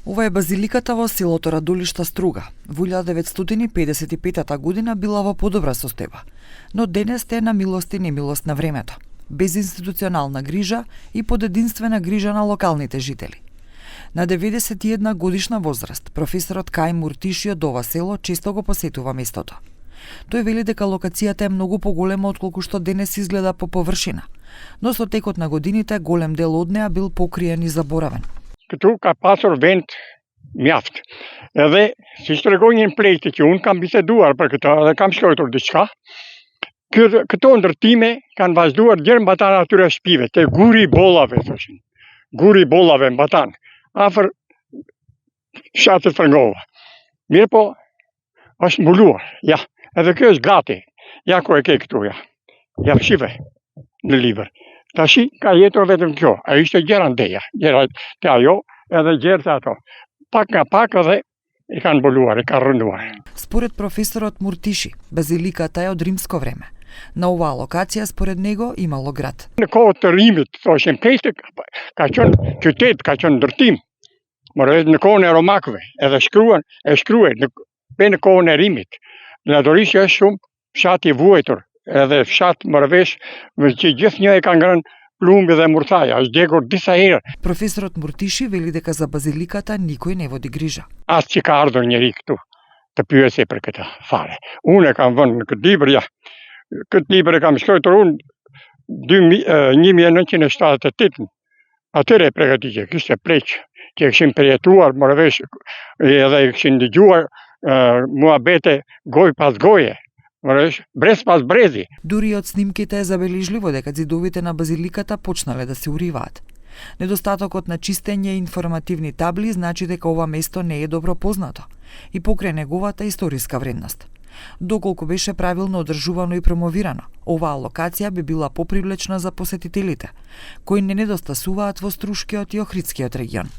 Ова е базиликата во селото Радулишта Струга. Во 1955 година била во подобра состојба, но денес е на милост и немилост на времето, без институционална грижа и под единствена грижа на локалните жители. На 91 годишна возраст, професорот Кај Муртиши од ова село често го посетува местото. Тој вели дека локацијата е многу поголема отколку што денес изгледа по површина, но со текот на годините голем дел од неа бил покриен и заборавен. Këtu ka pasur vend mjaft. Edhe si shtrëgojnë plejtë që unë kam biseduar për këtë dhe kam shkruar diçka. Këto ndërtime kanë vazhduar deri mbatan atyre shtëpive, te guri i bollave thoshin. Guri i bollave mbatan, afër fshatit Frngova. Mirë po, është mbuluar. Ja, edhe kjo është gati. Ja ku e ke këtu ja. Ja shive në libër. Tashi ka jetur vetëm kjo. Ai ishte gjerandeja. Gjera te ajo edhe gjerë ato. Pak nga pak edhe e kanë mbuluar, e kanë rënduar. Според професорот Муртиши, базиликата е од римско време. На оваа локација според него имало град. Në kohë të Rimit, thoshin Peshte ka qenë qytet, ka qenë ndërtim. Morë në kohën e romakëve, edhe shkruaj në kohën e Rimit. Natyrisht është shumë fshati i vuajtur, edhe fshat Morëvesh, që gjithnjë e ka ngrënë plumbi dhe murthaja, është djegur disa herë. Професорот Муртиши вели дека за базиликата никој не води грижа. As që ka ardhur njeri këtu të pyesë për këtë fare. Unë e kam vënë në këtë libër, ja. Këtë libër e kam shkruar unë 1978. Atëre e përgatitje, kishte pleq që e kishin përjetuar Morëvesh edhe e kishin dëgjuar muhabete goj pas goje. Брез pas брези. Дури од снимките е забележливо дека ѕидовите на базиликата почнале да се уриваат. Недостатокот на чистење и информативни табли значи дека ова место не е добро познато и покрај неговата историска вредност. Доколку беше правилно одржувано и промовирано, оваа локација би била попривлечна за посетителите, кои не недостасуваат во Струшкиот и Охридскиот регион.